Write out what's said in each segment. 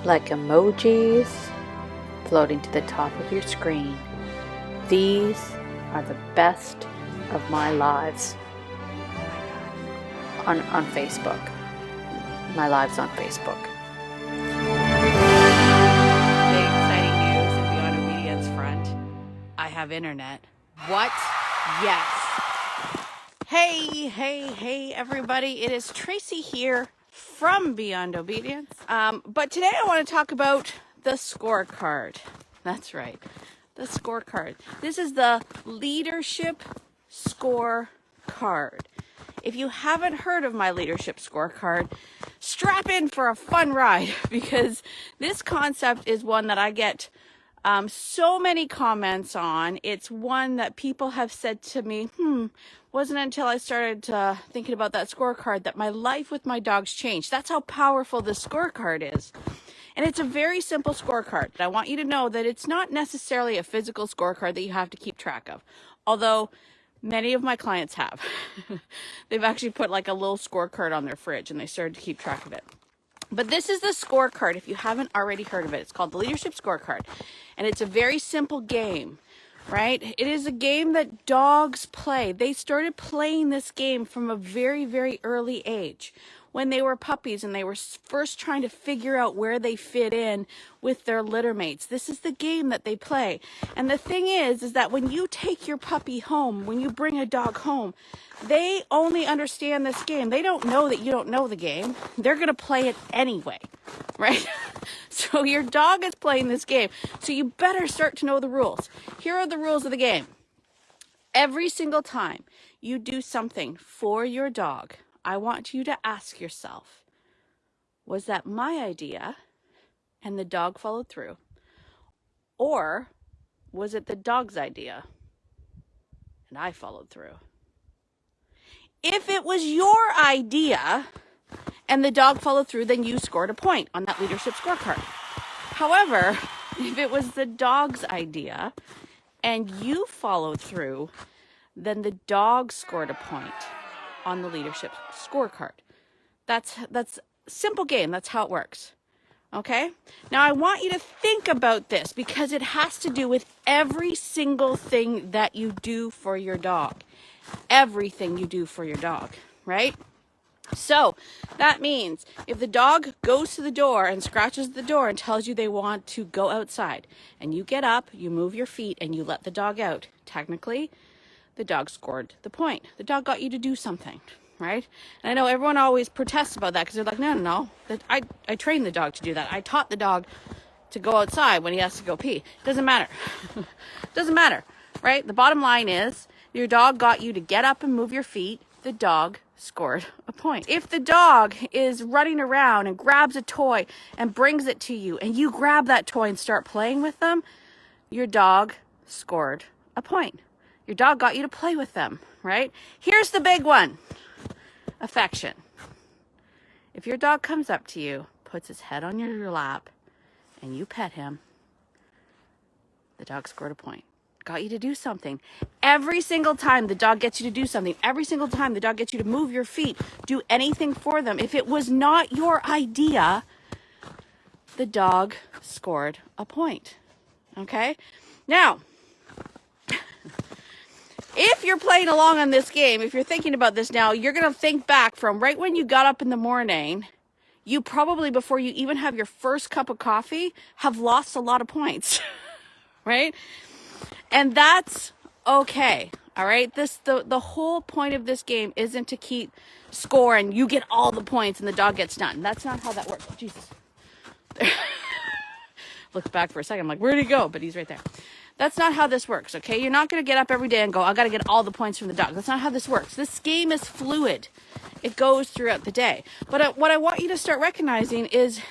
like emojis floating to the top of your screen. These are the best of my lives on Facebook. My lives on Facebook. Big exciting news in Beyond Obedience front. I have internet. What? Yes. Hey, everybody. It is Tracy here from Beyond Obedience. But today I want to talk about the scorecard. That's right. The scorecard. This is the leadership scorecard. If you haven't heard of my leadership scorecard, strap in for a fun ride, because this concept is one that I get so many comments on. It's one that people have said to me, wasn't until I started thinking about that scorecard that my life with my dogs changed. That's how powerful this scorecard is. And it's a very simple scorecard. I want you to know that it's not necessarily a physical scorecard that you have to keep track of, although many of my clients have. They've actually put like a little scorecard on their fridge and they started to keep track of it. But this is the scorecard. If you haven't already heard of it, it's called the Leadership Scorecard. And it's a very simple game, right? It is a game that dogs play. They started playing this game from a very, very early age, when they were puppies and they were first trying to figure out where they fit in with their litter mates. This is the game that they play. And the thing is that when you take your puppy home, when you bring a dog home, they only understand this game. They don't know that you don't know the game. They're going to play it anyway, right? So your dog is playing this game. So you better start to know the rules. Here are the rules of the game. Every single time you do something for your dog, I want you to ask yourself, was that my idea and the dog followed through? Or was it the dog's idea and I followed through? If it was your idea and the dog followed through, then you scored a point on that leadership scorecard. However, if it was the dog's idea and you followed through, then the dog scored a point on the leadership scorecard. That's simple game. That's how it works. Okay? Now I want you to think about this because it has to do with every single thing that you do for your dog. Everything you do for your dog, right? So that means if the dog goes to the door and scratches the door and tells you they want to go outside, and you get up, you move your feet, and you let the dog out, technically, the dog scored the point. The dog got you to do something, right? And I know everyone always protests about that because they're like, no. I trained the dog to do that. I taught the dog to go outside when he has to go pee. It doesn't matter. Doesn't matter, right? The bottom line is your dog got you to get up and move your feet. The dog scored a point. If the dog is running around and grabs a toy and brings it to you and you grab that toy and start playing with them, your dog scored a point. Your dog got you to play with them, right? Here's the big one. Affection. If your dog comes up to you, puts his head on your lap, and you pet him, the dog scored a point. Got you to do something. Every single time the dog gets you to do something, every single time the dog gets you to move your feet, do anything for them. If it was not your idea, the dog scored a point. Okay? Now, if you're playing along on this game, if you're thinking about this now, you're going to think back from right when you got up in the morning. You probably, before you even have your first cup of coffee, have lost a lot of points, right? And that's okay, all right? The whole point of this game isn't to keep score and you get all the points and the dog gets none. That's not how that works. Oh, Jesus. Looked back for a second. I'm like, where'd he go? But he's right there. That's not how this works, okay? You're not going to get up every day and go, I got to get all the points from the dog. That's not how this works. This game is fluid. It goes throughout the day. But what I want you to start recognizing is,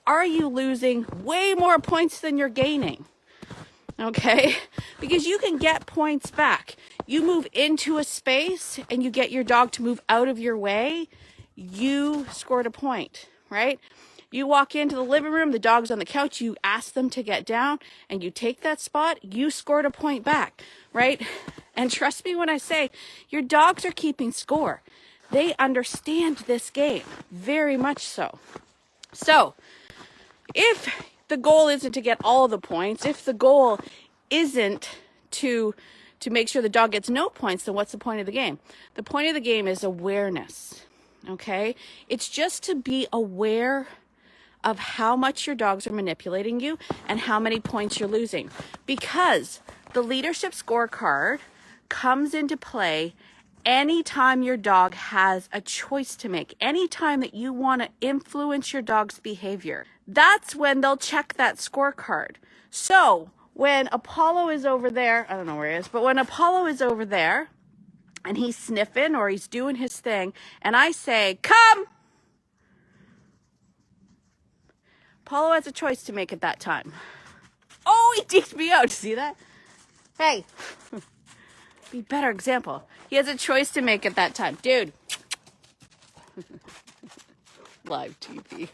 are you losing way more points than you're gaining? Okay? Because you can get points back. You move into a space and you get your dog to move out of your way, you scored a point, right? You walk into the living room, the dog's on the couch, you ask them to get down, and you take that spot, you scored a point back, right? And trust me when I say, your dogs are keeping score. They understand this game, very much so. So, if the goal isn't to get all the points, if the goal isn't to make sure the dog gets no points, then what's the point of the game? The point of the game is awareness, okay? It's just to be aware of how much your dogs are manipulating you and how many points you're losing. Because the leadership scorecard comes into play anytime your dog has a choice to make, anytime that you want to influence your dog's behavior. That's when they'll check that scorecard. So when Apollo is over there, I don't know where he is, but when Apollo is over there and he's sniffing or he's doing his thing, and I say, come, Apollo has a choice to make at that time. Oh, he takes me out. See that? Hey, be a better example. He has a choice to make at that time. Dude. Live TV.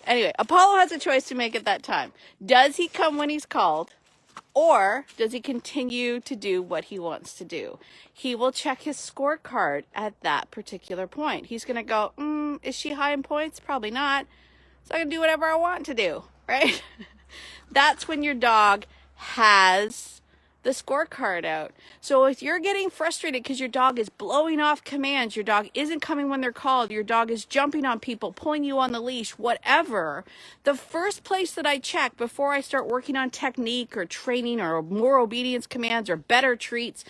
Anyway, Apollo has a choice to make at that time. Does he come when he's called, or does he continue to do what he wants to do? He will check his scorecard at that particular point. He's going to go, is she high in points? Probably not. So I can do whatever I want to do, right? That's when your dog has the scorecard out. So if you're getting frustrated because your dog is blowing off commands, your dog isn't coming when they're called, your dog is jumping on people, pulling you on the leash, whatever, the first place that I check before I start working on technique or training or more obedience commands or better treats,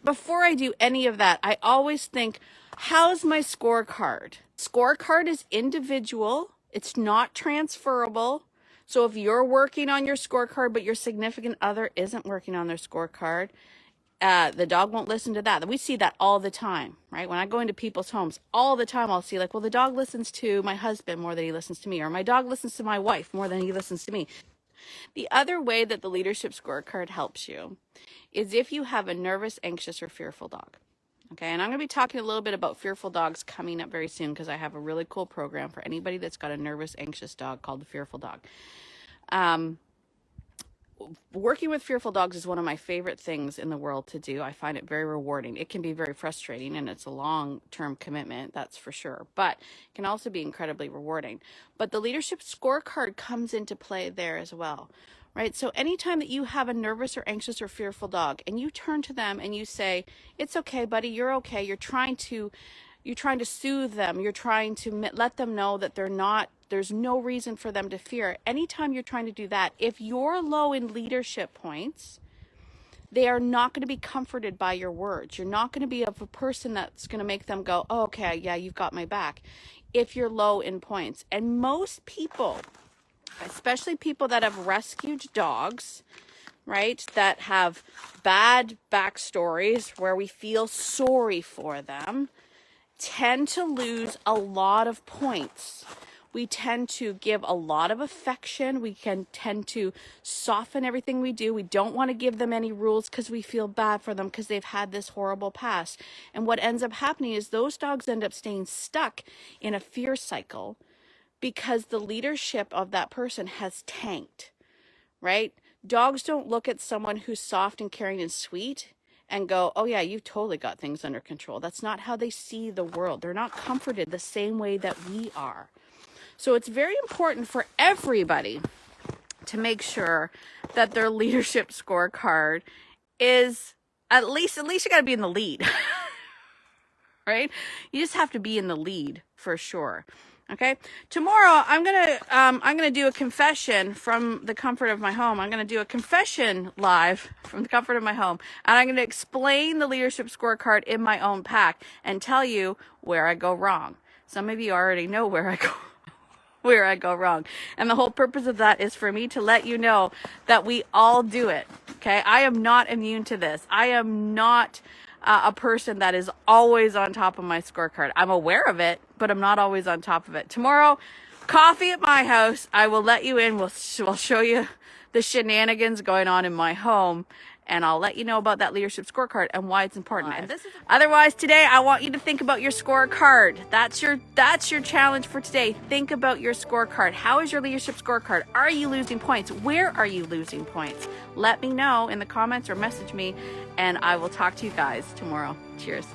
before I do any of that, I always think, how's my scorecard? Scorecard is individual. It's not transferable. So if you're working on your scorecard, but your significant other isn't working on their scorecard, the dog won't listen to that. We see that all the time, right? When I go into people's homes, all the time I'll see like, well, the dog listens to my husband more than he listens to me, or my dog listens to my wife more than he listens to me. The other way that the leadership scorecard helps you is if you have a nervous, anxious, or fearful dog. Okay, and I'm going to be talking a little bit about fearful dogs coming up very soon because I have a really cool program for anybody that's got a nervous, anxious dog called the fearful dog. Working with fearful dogs is one of my favorite things in the world to do. I find it very rewarding. It can be very frustrating and it's a long-term commitment, that's for sure, but it can also be incredibly rewarding. But the leadership scorecard comes into play there as well, right? So anytime that you have a nervous or anxious or fearful dog and you turn to them and you say, it's okay, buddy, you're okay. You're trying to soothe them. You're trying to let them know that there's no reason for them to fear. Anytime you're trying to do that, if you're low in leadership points, they are not going to be comforted by your words. You're not going to be a person that's going to make them go, oh, okay, yeah, you've got my back, if you're low in points. And most people, especially people that have rescued dogs, right, that have bad backstories where we feel sorry for them, tend to lose a lot of points. We tend to give a lot of affection. We can tend to soften everything we do. We don't want to give them any rules because we feel bad for them because they've had this horrible past. And what ends up happening is those dogs end up staying stuck in a fear cycle because the leadership of that person has tanked, right? Dogs don't look at someone who's soft and caring and sweet and go, oh yeah, you've totally got things under control. That's not how they see the world. They're not comforted the same way that we are. So it's very important for everybody to make sure that their leadership scorecard is at least you got to be in the lead, right? You just have to be in the lead for sure. Okay. Tomorrow, I'm gonna do a confession from the comfort of my home. I'm gonna do a confession live from the comfort of my home, and I'm gonna explain the leadership scorecard in my own pack and tell you where I go wrong. Some of you already know where I go wrong, and the whole purpose of that is for me to let you know that we all do it. Okay. I am not immune to this. I am not a person that is always on top of my scorecard. I'm aware of it, but I'm not always on top of it. Tomorrow, coffee at my house. I will let you in. We'll show you the shenanigans going on in my home, and I'll let you know about that leadership scorecard and why it's important. And otherwise, today I want you to think about your scorecard. That's your challenge for today. Think about your scorecard. How is your leadership scorecard? Are you losing points? Where are you losing points? Let me know in the comments or message me, and I will talk to you guys tomorrow. Cheers.